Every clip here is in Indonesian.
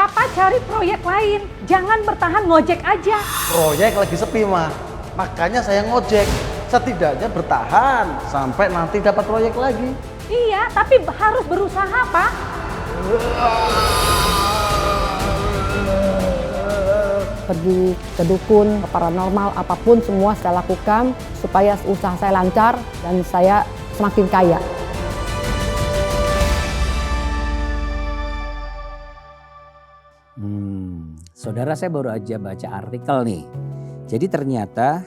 Papa cari proyek lain, jangan bertahan ngojek aja. Proyek lagi sepi, Ma. Makanya saya ngojek. Setidaknya bertahan sampai nanti dapat proyek lagi. Iya, tapi harus berusaha, Pak. Pergi ke dukun, ke paranormal, apapun semua saya lakukan supaya usaha saya lancar dan saya semakin kaya. Saudara, saya baru aja baca artikel nih. Jadi ternyata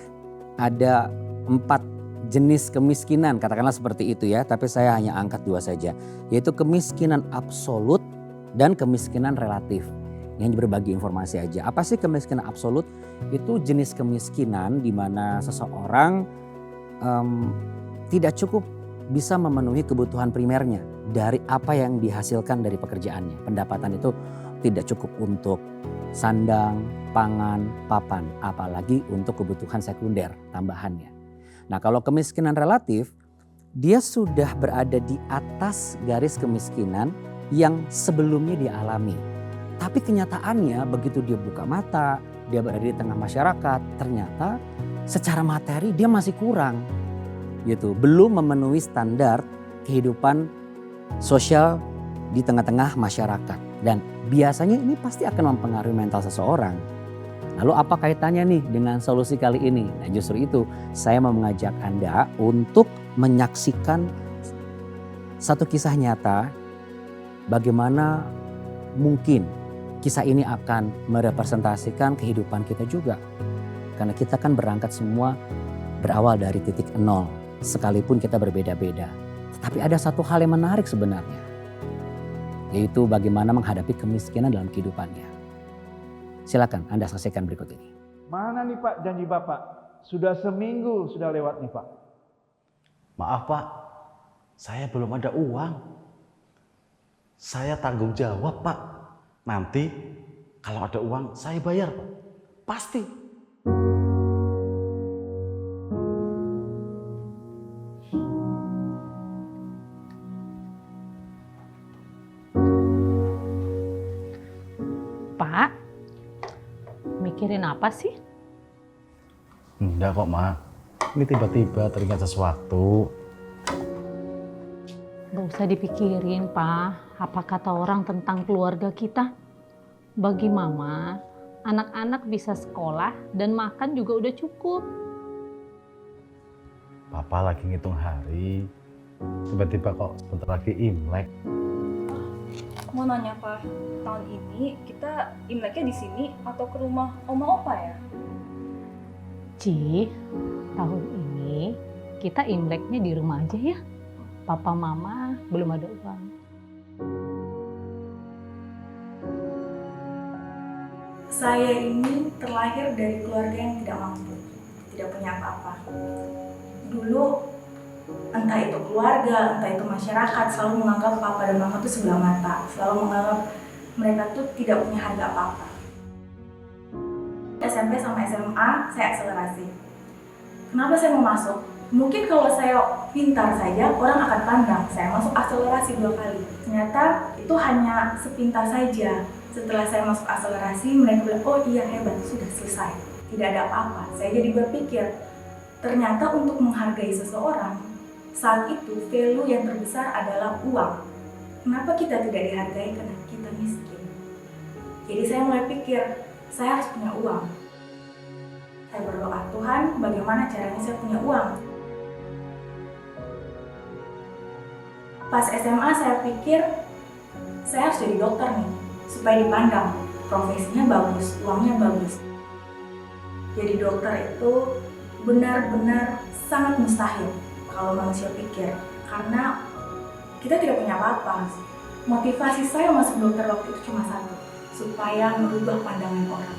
ada 4 jenis kemiskinan, katakanlah seperti itu ya. Tapi saya hanya angkat 2 saja, yaitu kemiskinan absolut dan kemiskinan relatif. Yang berbagi informasi aja. Apa sih kemiskinan absolut? Itu jenis kemiskinan di mana seseorang tidak cukup bisa memenuhi kebutuhan primernya dari apa yang dihasilkan dari pekerjaannya. Pendapatan itu tidak cukup untuk sandang, pangan, papan, apalagi untuk kebutuhan sekunder tambahannya. Nah, kalau kemiskinan relatif, dia sudah berada di atas garis kemiskinan yang sebelumnya dialami. Tapi kenyataannya begitu dia buka mata, dia berada di tengah masyarakat, ternyata secara materi dia masih kurang. Gitu, belum memenuhi standar kehidupan sosial di tengah-tengah masyarakat. Dan biasanya ini pasti akan mempengaruhi mental seseorang. Lalu apa kaitannya nih dengan solusi kali ini? Nah, justru itu saya mau mengajak Anda untuk menyaksikan satu kisah nyata bagaimana mungkin kisah ini akan merepresentasikan kehidupan kita juga. Karena kita kan berangkat semua berawal dari titik nol, sekalipun kita berbeda-beda. Tetapi ada satu hal yang menarik sebenarnya, yaitu bagaimana menghadapi kemiskinan dalam kehidupannya. Silakan Anda saksikan berikut ini. Mana nih Pak janji Bapak? Sudah seminggu sudah lewat nih Pak. Maaf, Pak. Saya belum ada uang. Saya tanggung jawab, Pak. Nanti kalau ada uang saya bayar, Pak. Pasti. Pak, mikirin apa sih? Enggak kok, Ma. Ini tiba-tiba teringat sesuatu. Gak usah dipikirin, Pak. Apa kata orang tentang keluarga kita? Bagi Mama, anak-anak bisa sekolah dan makan juga udah cukup. Papa lagi ngitung hari. Tiba-tiba kok sebentar lagi Imlek. Mau nanya Pak, tahun ini kita Imleknya di sini atau ke rumah oma opa ya? Ci, tahun ini kita Imleknya di rumah aja ya. Papa Mama belum ada uang. Saya ini terlahir dari keluarga yang tidak mampu, tidak punya apa-apa. Dulu entah itu keluarga, entah itu masyarakat selalu menganggap papa dan mama itu sebelah mata, selalu menganggap mereka tuh tidak punya harga apa-apa. SMP sama SMA saya akselerasi. Kenapa saya mau masuk? Mungkin kalau saya pintar saja orang akan pandang saya masuk akselerasi 2 kali. Ternyata itu hanya sepintas saja. Setelah saya masuk akselerasi mereka bilang, oh iya hebat, sudah selesai. Tidak ada apa-apa. Saya jadi berpikir, ternyata untuk menghargai seseorang saat itu value yang terbesar adalah uang. Kenapa kita tidak dihargai? Karena kita miskin. Jadi saya mulai pikir, saya harus punya uang. Saya berdoa, Tuhan bagaimana caranya saya punya uang? Pas SMA saya pikir, saya harus jadi dokter nih, supaya dipandang. Profesinya bagus, uangnya bagus. Jadi dokter itu benar-benar sangat mustahil kalau manusia pikir, karena kita tidak punya apa-apa. Motivasi saya masuk dokter waktu itu cuma satu, supaya merubah pandangan orang.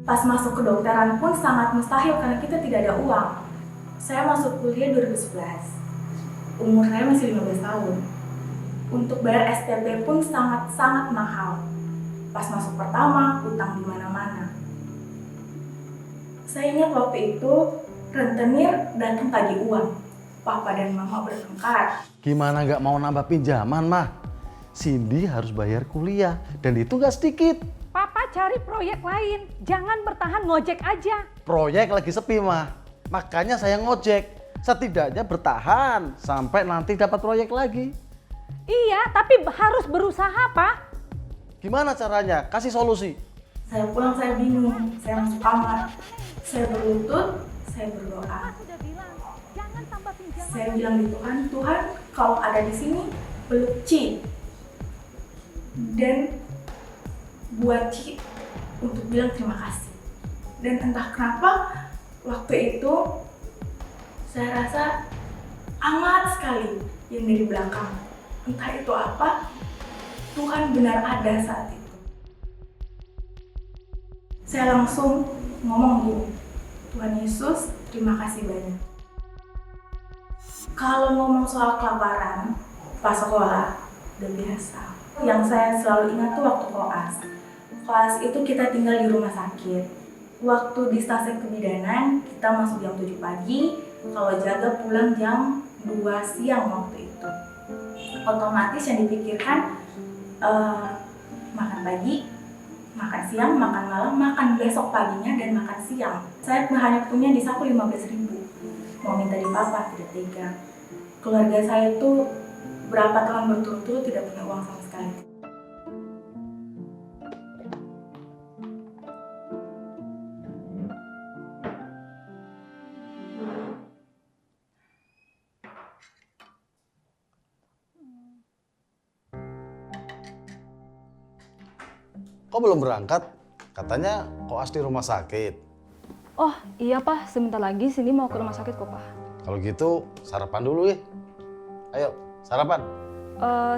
Pas masuk kedokteran pun sangat mustahil karena kita tidak ada uang. Saya masuk kuliah 2011, umur saya masih 15 tahun. Untuk bayar SPP pun sangat-sangat mahal. Pas masuk pertama, utang di mana-mana. Saya ingat waktu itu rentenir datang tagih uang. Papa dan Mama bertengkar. Gimana nggak mau nambah pinjaman, mah? Cindy harus bayar kuliah, dan itu nggak sedikit. Papa cari proyek lain, jangan bertahan ngojek aja. Proyek lagi sepi, mah. Makanya saya ngojek. Setidaknya bertahan sampai nanti dapat proyek lagi. Iya, tapi harus berusaha, Pak. Gimana caranya? Kasih solusi. Saya pulang, saya bingung. Saya masuk kamar. Saya berlutut, saya berdoa. Jangan tambah pinjaman. Saya bilang di Tuhan, Tuhan kalau ada di sini, peluk Ci. Dan buat Ci untuk bilang terima kasih. Dan entah kenapa, waktu itu saya rasa amat sekali yang dari belakang. Entah itu apa, Tuhan benar ada saat itu. Saya langsung ngomong gini, Tuhan Yesus, terima kasih banyak. Kalau ngomong soal kelaparan, pas sekolah, udah biasa. Yang saya selalu ingat tuh waktu koas. Koas itu kita tinggal di rumah sakit. Waktu di stasiun kebidanan, kita masuk jam 7 pagi, kalau jaga pulang jam 2 siang waktu itu. Otomatis yang dipikirkan, makan pagi, makan siang, makan malam, makan besok paginya, dan makan siang. Saya hanya punya di saku 15.000. Mau minta di papa, tidak tega. Keluarga saya itu berapa tahun berturut-turut tidak punya uang sama sekali. Kok belum berangkat? Katanya koas di rumah sakit. Oh iya Pak, sebentar lagi Cindy mau ke rumah sakit kok Pak. Kalau gitu sarapan dulu ya. Ayo, sarapan.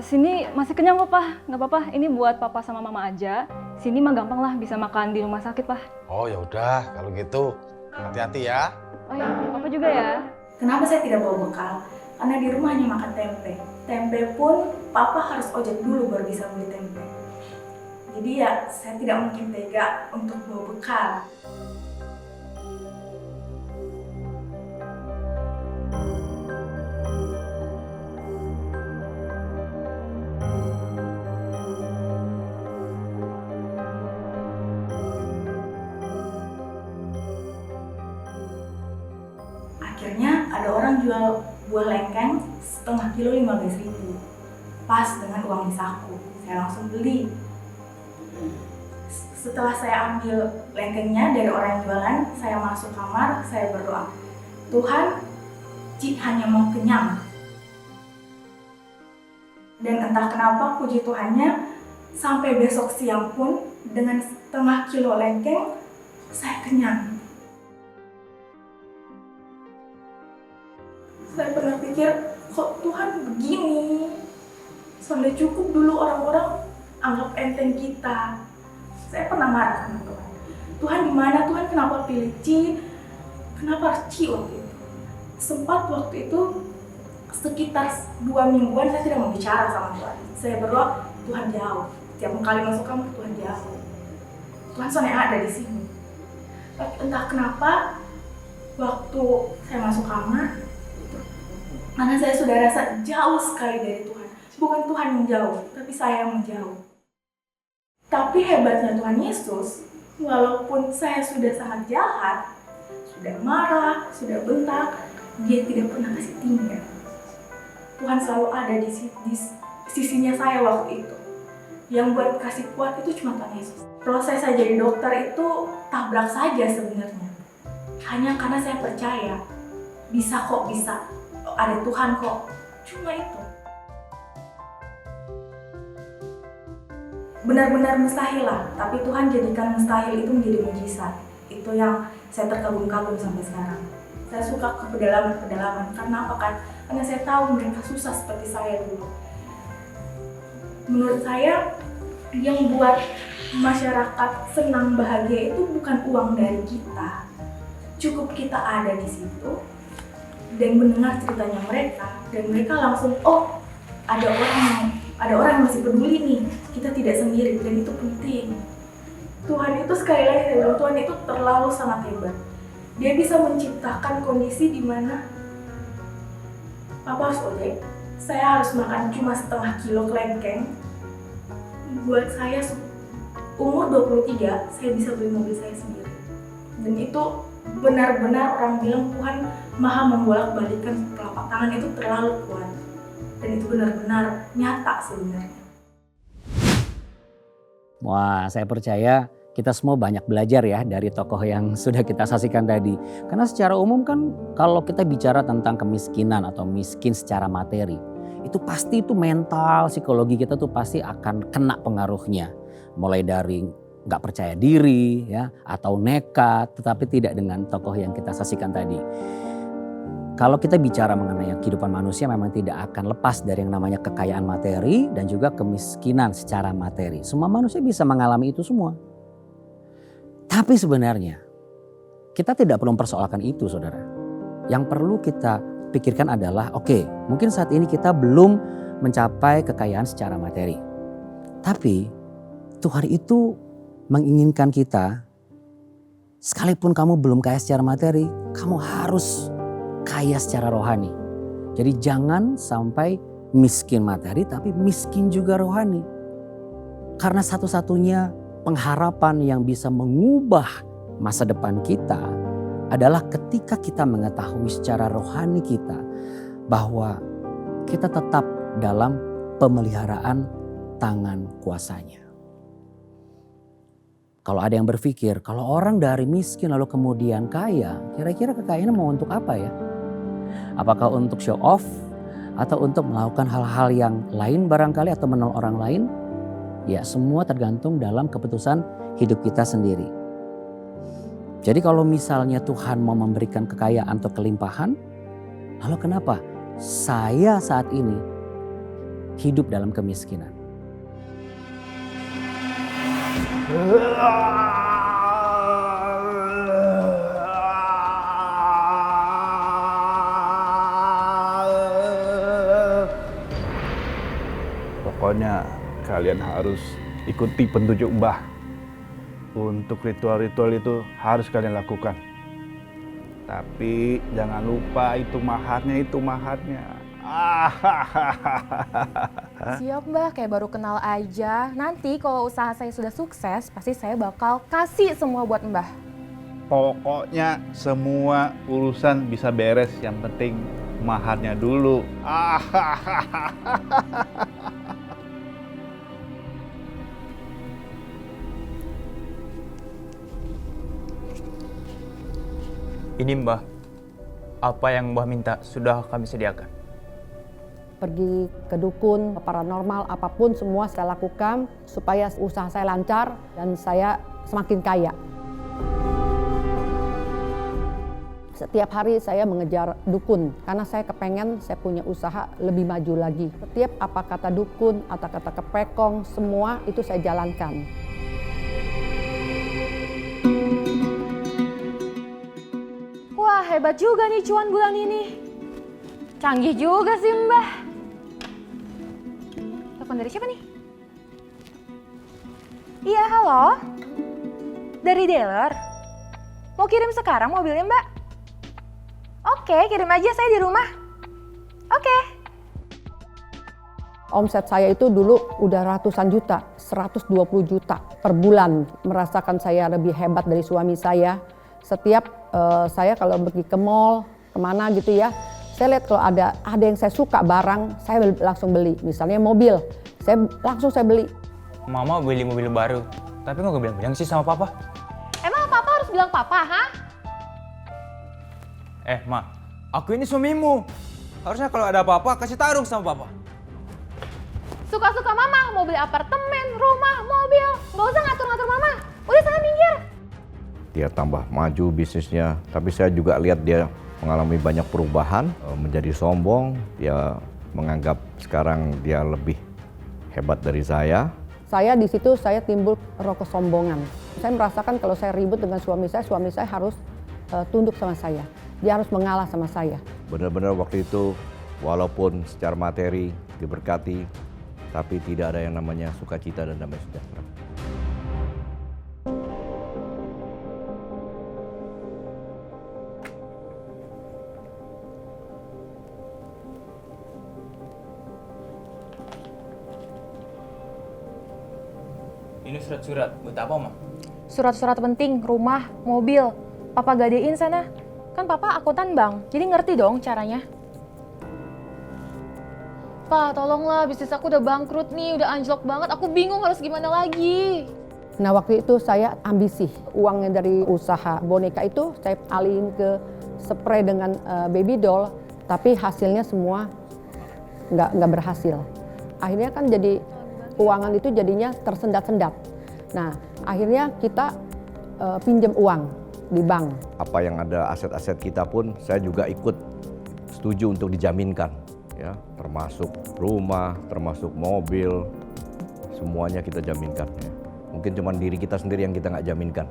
Cindy masih kenyang kok Pak, nggak apa-apa. Ini buat Papa sama Mama aja. Cindy mah gampang lah bisa makan di rumah sakit Pak. Oh ya udah, kalau gitu hati-hati ya. Oh iya, Papa juga ya. Kenapa saya tidak bawa bekal? Karena di rumah hanya makan tempe. Tempe pun papa harus ojek dulu baru bisa beli tempe. Jadi ya saya tidak mungkin tega untuk bawa bekal. Akhirnya ada orang jual buah lengkeng setengah kilo 15.000. Pas dengan uang di saku, saya langsung beli. Setelah saya ambil lengkengnya dari orang yang jualan, saya masuk kamar, saya berdoa. Tuhan, Ci hanya mau kenyang. Dan entah kenapa puji Tuhannya, sampai besok siang pun dengan setengah kilo lengkeng, saya kenyang. Saya pernah pikir, kok Tuhan begini? Sampai cukup dulu orang-orang anggap enteng kita. Saya pernah marah sama Tuhan. Tuhan di mana? Tuhan kenapa pilih Ci? Kenapa harus Ci waktu itu? Sempat waktu itu sekitar 2 mingguan saya tidak mau bicara sama Tuhan. Saya berdoa, Tuhan jauh. Tiap kali masuk kamar Tuhan jauh. Tuhan soalnya ada di sini. Tapi entah kenapa waktu saya masuk kamar, karena saya sudah rasa jauh sekali dari Tuhan. Bukan Tuhan yang jauh, tapi saya yang menjauh. Tapi hebatnya Tuhan Yesus, walaupun saya sudah sangat jahat, sudah marah, sudah bentak, Dia tidak pernah kasih tinggal. Tuhan selalu ada di sisinya saya waktu itu. Yang buat kasih kuat itu cuma Tuhan Yesus. Proses saya jadi dokter itu tabrak saja sebenarnya. Hanya karena saya percaya, bisa kok, bisa. Ada Tuhan kok. Cuma itu. Benar-benar mustahil lah, tapi Tuhan jadikan mustahil itu menjadi mujizat. Itu yang saya terkagum-kagum sampai sekarang. Saya suka ke pedalaman. Karena apa kan? Karena saya tahu mereka susah seperti saya dulu. Menurut saya, yang buat masyarakat senang bahagia itu bukan uang dari kita. Cukup kita ada di situ dan mendengar ceritanya mereka, dan mereka langsung, oh, ada orang yang masih peduli nih, kita tidak sendiri, dan itu penting. Tuhan itu sekali lagi saya bilang, Tuhan itu terlalu sangat hebat. Dia bisa menciptakan kondisi di mana Papa harus ojek, saya harus makan cuma setengah kilo kelengkeng. Buat saya umur 23, saya bisa beli mobil saya sendiri. Dan itu benar-benar orang bilang Tuhan maha membolak-balikan telapak tangan, itu terlalu kuat. Dan itu benar-benar nyata sebenarnya. Wah, saya percaya kita semua banyak belajar ya dari tokoh yang sudah kita saksikan tadi. Karena secara umum kan kalau kita bicara tentang kemiskinan atau miskin secara materi, itu pasti itu mental, psikologi kita tuh pasti akan kena pengaruhnya. Mulai dari nggak percaya diri ya, atau nekat, tetapi tidak dengan tokoh yang kita saksikan tadi. Kalau kita bicara mengenai kehidupan manusia memang tidak akan lepas dari yang namanya kekayaan materi dan juga kemiskinan secara materi. Semua manusia bisa mengalami itu semua. Tapi sebenarnya kita tidak perlu mempersoalkan itu, saudara. Yang perlu kita pikirkan adalah oke, mungkin saat ini kita belum mencapai kekayaan secara materi. Tapi Tuhan itu menginginkan kita, sekalipun kamu belum kaya secara materi, kamu harus kaya secara rohani. Jadi jangan sampai miskin materi tapi miskin juga rohani. Karena satu-satunya pengharapan yang bisa mengubah masa depan kita adalah ketika kita mengetahui secara rohani kita bahwa kita tetap dalam pemeliharaan tangan kuasanya. Kalau ada yang berpikir kalau orang dari miskin lalu kemudian kaya, kira-kira kekayaannya mau untuk apa ya? Apakah untuk show off atau untuk melakukan hal-hal yang lain barangkali atau menolong orang lain? Ya, semua tergantung dalam keputusan hidup kita sendiri. Jadi kalau misalnya Tuhan mau memberikan kekayaan atau kelimpahan, lalu kenapa saya saat ini hidup dalam kemiskinan? Pokoknya kalian harus ikuti petunjuk Mbah. Untuk ritual-ritual itu harus kalian lakukan. Tapi jangan lupa itu maharnya. Siap Mbah, kayak baru kenal aja. Nanti kalau usaha saya sudah sukses, pasti saya bakal kasih semua buat Mbah. Pokoknya semua urusan bisa beres, yang penting maharnya dulu. Ini Mbah, apa yang Mbah minta sudah kami sediakan. Pergi ke dukun, ke paranormal, apapun semua saya lakukan supaya usaha saya lancar dan saya semakin kaya. Setiap hari saya mengejar dukun karena saya kepengen saya punya usaha lebih maju lagi. Setiap apa kata dukun atau kata kepekong, semua itu saya jalankan. Wah, hebat juga nih cuan bulan ini. Canggih juga sih Mbah. Telepon dari siapa nih? Iya, halo. Dari dealer. Mau kirim sekarang mobilnya Mbak? Oke, kirim aja, saya di rumah. Oke. Omset saya itu dulu udah ratusan juta, 120 juta per bulan. Merasakan saya lebih hebat dari suami saya. Setiap saya kalau pergi ke mall, kemana gitu ya, saya lihat kalau ada yang saya suka barang, saya langsung beli. Misalnya mobil, langsung saya beli. Mama beli mobil baru, tapi nggak bilang-bilang sih sama Papa. Emang Papa harus bilang Papa, ha? Ma, aku ini suamimu. Harusnya kalau ada apa-apa kasih tarung sama Papa. Suka-suka Mama, mau beli apartemen, rumah, mobil. Nggak usah ngatur-ngatur Mama. Udah sana minggir. Dia tambah maju bisnisnya, tapi saya juga lihat dia mengalami banyak perubahan, menjadi sombong, dia menganggap sekarang dia lebih hebat dari saya. Saya di situ saya timbul roh kesombongan. Saya merasakan kalau saya ribut dengan suami saya harus tunduk sama saya. Dia harus mengalah sama saya. Benar-benar waktu itu walaupun secara materi diberkati, tapi tidak ada yang namanya sukacita dan damai sejahtera. Ini surat-surat buat apa, Ma? Surat-surat penting, rumah, mobil. Papa gadein sana. Kan papa akuntan bank, jadi ngerti dong caranya. Pa, tolonglah, bisnis aku udah bangkrut nih, udah anjlok banget. Aku bingung harus gimana lagi. Nah waktu itu saya ambisi, uangnya dari usaha boneka itu saya alihin ke spray dengan baby doll, tapi hasilnya semua nggak berhasil. Akhirnya kan jadi keuangan itu jadinya tersendat-sendat. Nah akhirnya kita pinjam uang di bank. Apa yang ada aset-aset kita pun saya juga ikut setuju untuk dijaminkan, ya, termasuk rumah, termasuk mobil, semuanya kita jaminkan. Ya. Mungkin cuma diri kita sendiri yang kita nggak jaminkan.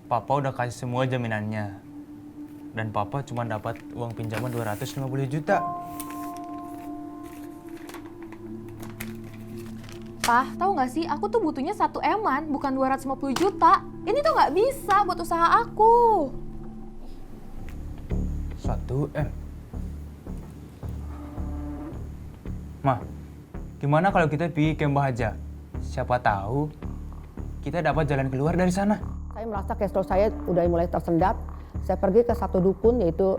Papa udah kasih semua jaminannya. Dan Papa cuma dapat uang pinjaman 250 juta. Pa, tahu nggak sih, aku tuh butuhnya 1 M-an, bukan 250 juta. Ini tuh nggak bisa buat usaha aku. 1 M. Ma, gimana kalau kita pergi ke Mbah Haja? Siapa tahu kita dapat jalan keluar dari sana. Saya merasa cash flow saya udah mulai tersendat. Saya pergi ke satu dukun, yaitu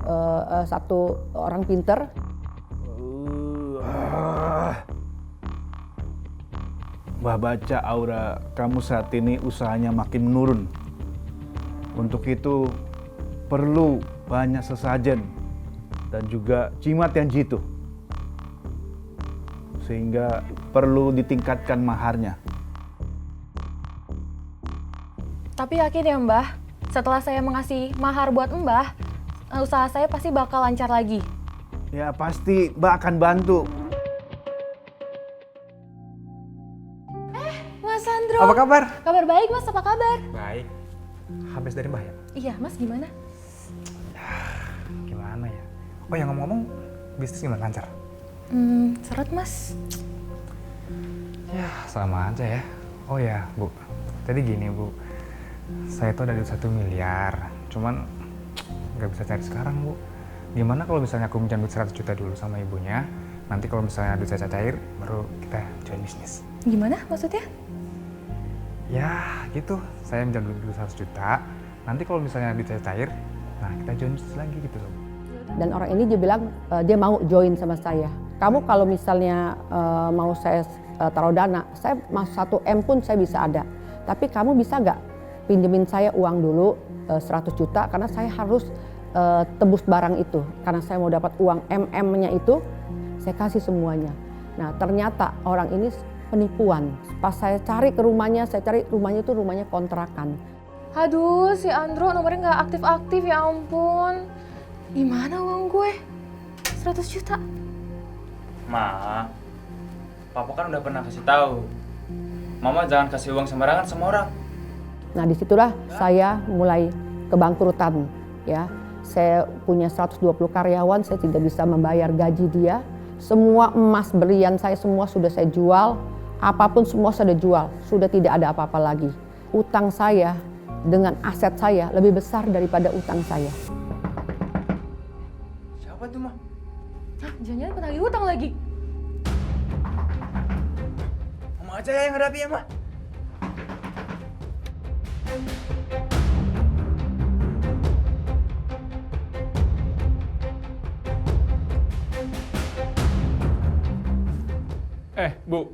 satu orang pinter. Mbah baca aura kamu saat ini usahanya makin menurun. Untuk itu perlu banyak sesajen dan juga jimat yang jitu. Sehingga perlu ditingkatkan maharnya. Tapi yakin ya Mbah, setelah saya mengasih mahar buat Mbah, usaha saya pasti bakal lancar lagi. Ya pasti Mbak akan bantu. Mas Sandro. Apa kabar? Kabar baik Mas, apa kabar? Baik. Habis dari Mbah ya? Iya Mas, gimana? Gimana ya? Oh ya ngomong-ngomong, bisnis gimana, lancar? Seret Mas. Ya sama aja ya. Oh ya Bu, tadi gini Bu, saya tuh ada duit 1 miliar, cuman nggak bisa cari sekarang Bu. Gimana kalau misalnya aku minjam duit 100 juta dulu sama ibunya, nanti kalau misalnya duit saya cair, baru kita join bisnis. Gimana maksudnya? Ya gitu, saya minjam dulu 100 juta, nanti kalau misalnya duit saya cair, nah kita join bisnis lagi gitu loh. Dan orang ini dia bilang dia mau join sama saya. Kamu kalau misalnya mau saya taruh dana, saya 1 M pun saya bisa ada. Tapi kamu bisa nggak pinjemin saya uang dulu 100 juta karena saya harus tebus barang itu. Karena saya mau dapat uang MM-nya itu, saya kasih semuanya. Nah ternyata orang ini penipuan. Pas saya cari ke rumahnya, saya cari rumahnya itu rumahnya kontrakan. Aduh, si Andro nomornya nggak aktif-aktif, ya ampun. Gimana uang gue? 100 juta. Ma, Papa kan udah pernah kasih tahu. Mama jangan kasih uang sembarangan sama orang. Nah disitulah saya mulai kebangkrutan. Ya, saya punya 120 karyawan, saya tidak bisa membayar gaji dia. Semua emas berlian saya semua sudah saya jual. Apapun semua sudah jual, sudah tidak ada apa-apa lagi. Utang saya dengan aset saya lebih besar daripada utang saya. Siapa tuh, Ma? Hah, jangan-jangan penagih hutang lagi. Mama aja yang hadapi ya, Ma. Bu,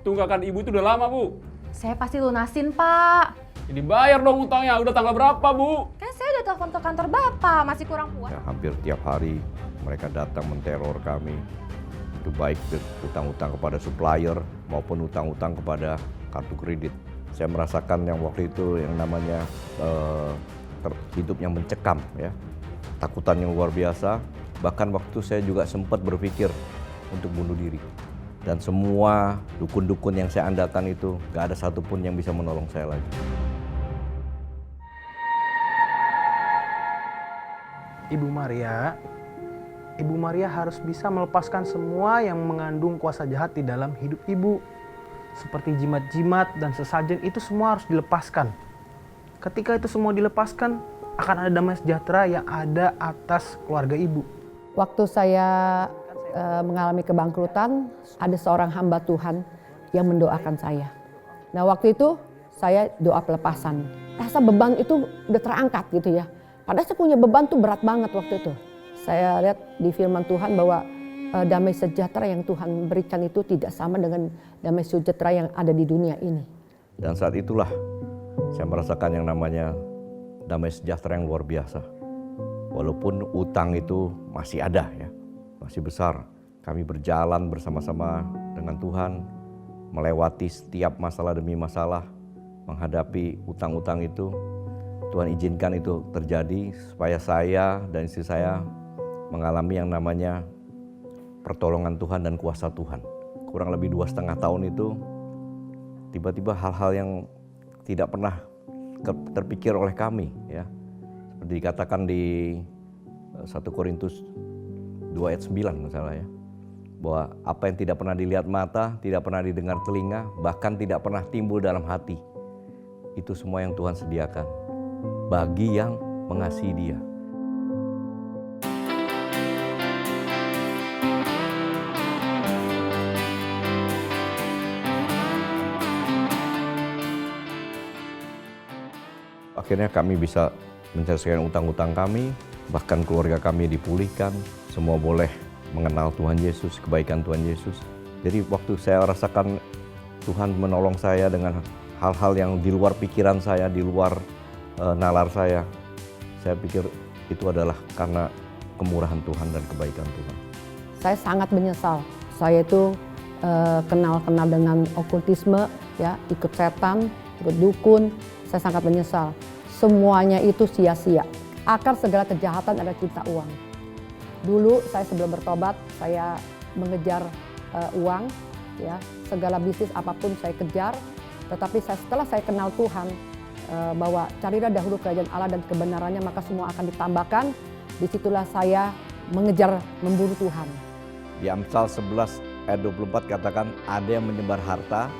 tunggakan ibu itu udah lama, Bu. Saya pasti lunasin, Pak. Jadi bayar dong utangnya, udah tanggal berapa, Bu? Kan saya udah telepon ke kantor Bapak, masih kurang puas. Ya, hampir tiap hari mereka datang menteror kami. Itu baik utang-utang kepada supplier maupun utang-utang kepada kartu kredit. Saya merasakan yang waktu itu yang namanya hidup yang mencekam, ya. Takutan yang luar biasa. Bahkan waktu saya juga sempat berpikir untuk bunuh diri. Dan semua dukun-dukun yang saya andalkan itu gak ada satupun yang bisa menolong saya lagi. Ibu Maria harus bisa melepaskan semua yang mengandung kuasa jahat di dalam hidup ibu. Seperti jimat-jimat dan sesajen itu semua harus dilepaskan. Ketika itu semua dilepaskan, akan ada damai sejahtera yang ada atas keluarga ibu. Waktu saya mengalami kebangkrutan, ada seorang hamba Tuhan yang mendoakan saya. Nah waktu itu saya doa pelepasan. Rasa beban itu udah terangkat gitu ya. Padahal saya punya beban tuh berat banget waktu itu. Saya lihat di firman Tuhan bahwa damai sejahtera yang Tuhan berikan itu tidak sama dengan damai sejahtera yang ada di dunia ini. Dan saat itulah saya merasakan yang namanya damai sejahtera yang luar biasa. Walaupun utang itu masih ada ya, masih besar. Kami berjalan bersama-sama dengan Tuhan, melewati setiap masalah demi masalah, menghadapi utang-utang itu. Tuhan izinkan itu terjadi supaya saya dan istri saya mengalami yang namanya pertolongan Tuhan dan kuasa Tuhan. Kurang lebih 2,5 tahun itu, tiba-tiba hal-hal yang tidak pernah terpikir oleh kami ya. Seperti dikatakan di 1 Korintus 2 ayat 9 misalnya ya. Bahwa apa yang tidak pernah dilihat mata, tidak pernah didengar telinga, bahkan tidak pernah timbul dalam hati. Itu semua yang Tuhan sediakan bagi yang mengasihi Dia. Akhirnya kami bisa menyelesaikan utang-utang kami, bahkan keluarga kami dipulihkan, semua boleh mengenal Tuhan Yesus, kebaikan Tuhan Yesus. Jadi waktu saya rasakan Tuhan menolong saya dengan hal-hal yang di luar pikiran saya, di luar nalar saya pikir itu adalah karena kemurahan Tuhan dan kebaikan Tuhan. Saya sangat menyesal. Saya itu kenal dengan okultisme, ya, ikut setan, ikut dukun. Saya sangat menyesal. Semuanya itu sia-sia. Akar segala kejahatan adalah cinta uang. Dulu saya sebelum bertobat, saya mengejar uang, ya, segala bisnis apapun saya kejar. Tetapi setelah saya kenal Tuhan, bahwa carilah dahulu kerajaan Allah dan kebenarannya, maka semua akan ditambahkan. Disitulah saya mengejar memburu Tuhan. Di Amsal 11 ayat 24 katakan, ada yang menyebar harta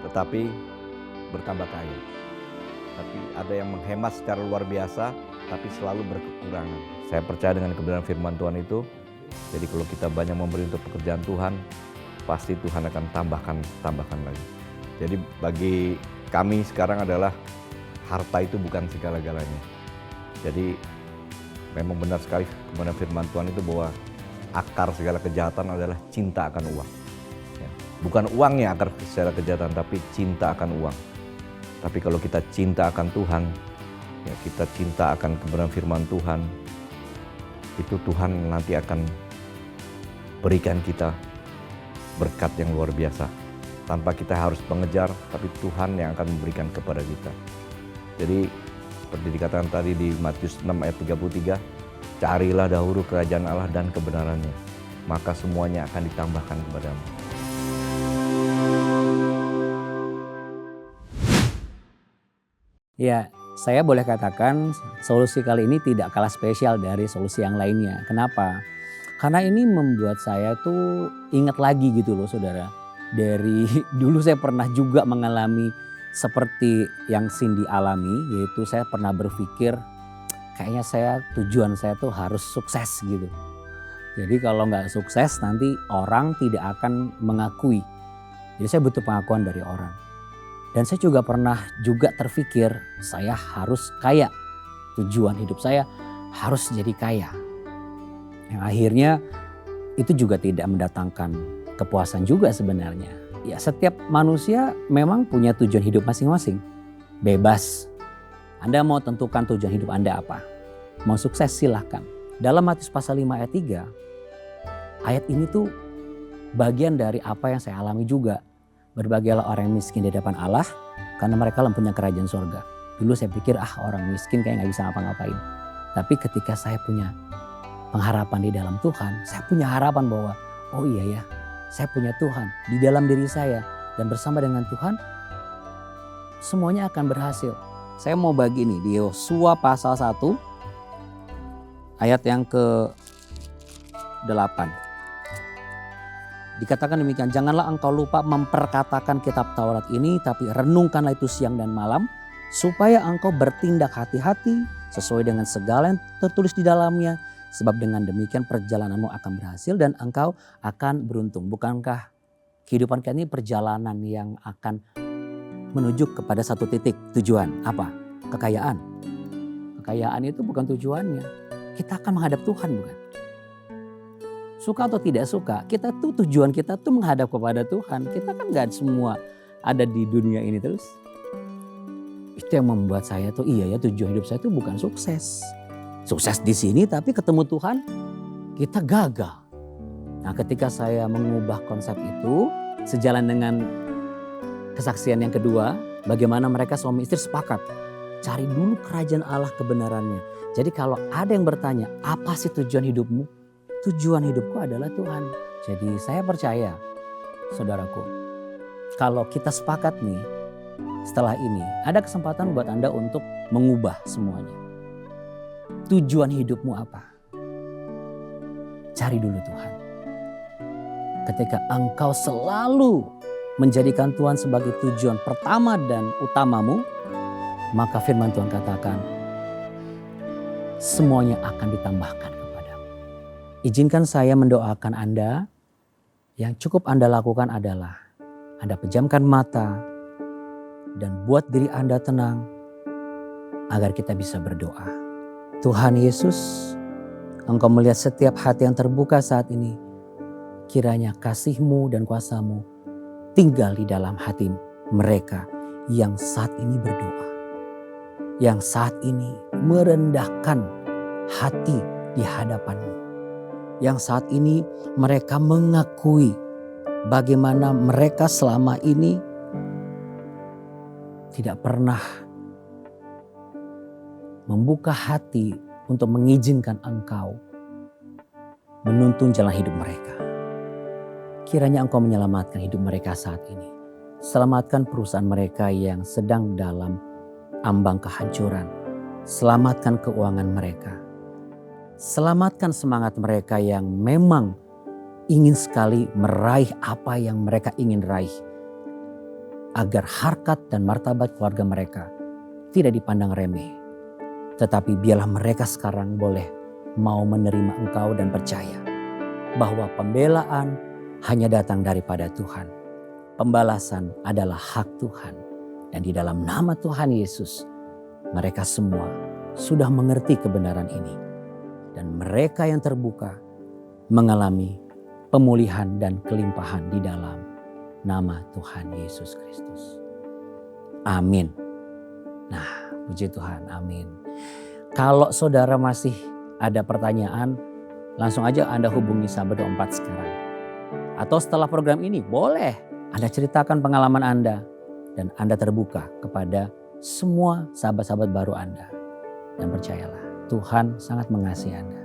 tetapi bertambah kaya. Tapi ada yang menghemat secara luar biasa tapi selalu berkekurangan. Saya percaya dengan kebenaran firman Tuhan itu. Jadi kalau kita banyak memberi untuk pekerjaan Tuhan, pasti Tuhan akan tambahkan lagi. Jadi bagi kami sekarang adalah harta itu bukan segala-galanya. Jadi memang benar sekali kebenaran firman Tuhan itu bahwa akar segala kejahatan adalah cinta akan uang. Ya. Bukan uangnya akar segala kejahatan, tapi cinta akan uang. Tapi kalau kita cinta akan Tuhan, ya kita cinta akan kebenaran firman Tuhan, itu Tuhan nanti akan berikan kita berkat yang luar biasa. Tanpa kita harus mengejar, tapi Tuhan yang akan memberikan kepada kita. Jadi seperti dikatakan tadi di Matius 6 ayat 33, carilah dahulu kerajaan Allah dan kebenarannya, maka semuanya akan ditambahkan kepadamu. Ya, saya boleh katakan solusi kali ini tidak kalah spesial dari solusi yang lainnya. Kenapa? Karena ini membuat saya tuh ingat lagi gitu loh saudara. Dari dulu saya pernah juga mengalami seperti yang Cindy alami, yaitu saya pernah berpikir kayaknya tujuan saya tuh harus sukses gitu. Jadi kalau nggak sukses nanti orang tidak akan mengakui. Jadi saya butuh pengakuan dari orang. Dan saya juga pernah terpikir saya harus kaya. Tujuan hidup saya harus jadi kaya. Yang akhirnya itu juga tidak mendatangkan kepuasan juga sebenarnya. Ya setiap manusia memang punya tujuan hidup masing-masing. Bebas. Anda mau tentukan tujuan hidup Anda apa. Mau sukses silahkan. Dalam Matius pasal 5 ayat 3. Ayat ini tuh bagian dari apa yang saya alami juga. Berbahagialah orang yang miskin di hadapan Allah, karena mereka mempunyai kerajaan surga. Dulu saya pikir orang miskin kayak gak bisa ngapa-ngapain. Tapi ketika saya punya pengharapan di dalam Tuhan, saya punya harapan bahwa oh iya ya, saya punya Tuhan di dalam diri saya. Dan bersama dengan Tuhan, semuanya akan berhasil. Saya mau bagi ini di Yosua pasal 1, ayat yang ke-8. Dikatakan demikian, janganlah engkau lupa memperkatakan kitab Taurat ini, tapi renungkanlah itu siang dan malam, supaya engkau bertindak hati-hati sesuai dengan segala yang tertulis di dalamnya, Sebab dengan demikian perjalananmu akan berhasil dan engkau akan beruntung. Bukankah kehidupan kita ini perjalanan yang akan menuju kepada satu titik tujuan? Apa? Kekayaan. Kekayaan itu bukan tujuannya. Kita akan menghadap Tuhan, bukan? Suka atau tidak suka, kita tuh tujuan kita tuh menghadap kepada Tuhan. Kita kan gak semua ada di dunia ini terus. Itu yang membuat saya tuh iya ya, tujuan hidup saya tuh bukan sukses. Sukses di sini tapi ketemu Tuhan kita gagal. Nah, ketika saya mengubah konsep itu sejalan dengan kesaksian yang kedua, bagaimana mereka suami istri sepakat cari dulu kerajaan Allah kebenarannya. Jadi kalau ada yang bertanya, apa sih tujuan hidupmu? Tujuan hidupku adalah Tuhan. Jadi saya percaya, saudaraku, kalau kita sepakat nih, setelah ini ada kesempatan buat Anda untuk mengubah semuanya. Tujuan hidupmu apa? Cari dulu Tuhan. Ketika engkau selalu menjadikan Tuhan sebagai tujuan pertama dan utamamu, maka firman Tuhan katakan, semuanya akan ditambahkan. Izinkan saya mendoakan Anda. Yang cukup Anda lakukan adalah Anda pejamkan mata dan buat diri Anda tenang agar kita bisa berdoa. Tuhan Yesus, Engkau melihat setiap hati yang terbuka saat ini. Kiranya kasih-Mu dan kuasa-Mu tinggal di dalam hati mereka yang saat ini berdoa. Yang saat ini merendahkan hati di hadapan-Mu. Yang saat ini mereka mengakui bagaimana mereka selama ini tidak pernah membuka hati untuk mengizinkan Engkau menuntun jalan hidup mereka. Kiranya Engkau menyelamatkan hidup mereka saat ini. Selamatkan perusahaan mereka yang sedang dalam ambang kehancuran. Selamatkan keuangan mereka. Selamatkan semangat mereka yang memang ingin sekali meraih apa yang mereka ingin raih. Agar harkat dan martabat keluarga mereka tidak dipandang remeh. Tetapi biarlah mereka sekarang boleh mau menerima Engkau dan percaya bahwa pembelaan hanya datang daripada Tuhan. Pembalasan adalah hak Tuhan. Dan di dalam nama Tuhan Yesus, mereka semua sudah mengerti kebenaran ini. Dan mereka yang terbuka mengalami pemulihan dan kelimpahan di dalam nama Tuhan Yesus Kristus. Amin. Nah, puji Tuhan, amin. Kalau saudara masih ada pertanyaan, langsung aja Anda hubungi Sahabat 24 sekarang. Atau setelah program ini, boleh Anda ceritakan pengalaman Anda. Dan Anda terbuka kepada semua sahabat-sahabat baru Anda. Dan percayalah, Tuhan sangat mengasihi Anda.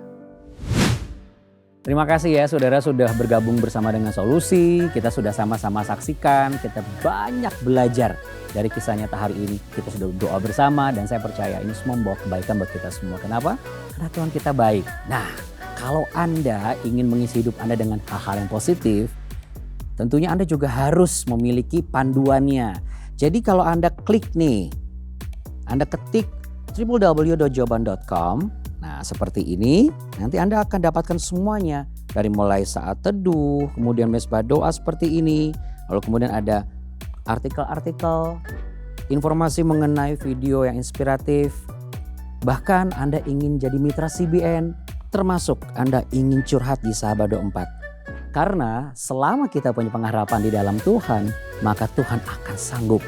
Terima kasih ya saudara sudah bergabung bersama dengan Solusi. Kita sudah sama-sama saksikan, kita banyak belajar dari kisah nyata hari ini. Kita sudah doa bersama dan saya percaya ini semua membawa kebaikan buat kita semua. Kenapa? Karena Tuhan kita baik. Nah, kalau Anda ingin mengisi hidup Anda dengan hal-hal yang positif, tentunya Anda juga harus memiliki panduannya. Jadi kalau Anda klik nih, Anda ketik www.jawaban.com. Nah seperti ini, nanti Anda akan dapatkan semuanya. Dari mulai saat teduh, kemudian mesbah doa seperti ini. Lalu kemudian ada artikel-artikel, informasi mengenai video yang inspiratif. Bahkan Anda ingin jadi mitra CBN, termasuk Anda ingin curhat di Sahabat 24. Karena selama kita punya pengharapan di dalam Tuhan, maka Tuhan akan sanggup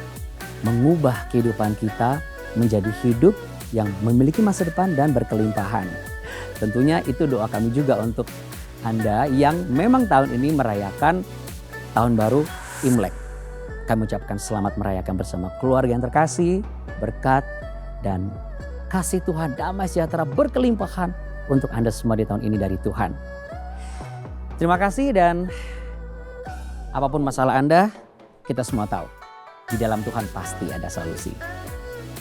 mengubah kehidupan kita menjadi hidup yang memiliki masa depan dan berkelimpahan. Tentunya itu doa kami juga untuk Anda yang memang tahun ini merayakan tahun baru Imlek. Kami ucapkan selamat merayakan bersama keluarga yang terkasih, berkat dan kasih Tuhan, damai sejahtera berkelimpahan untuk Anda semua di tahun ini dari Tuhan. Terima kasih dan apapun masalah Anda, kita semua tahu di dalam Tuhan pasti ada solusi.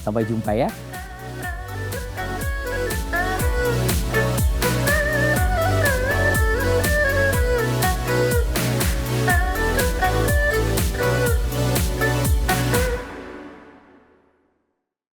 Sampai jumpa ya.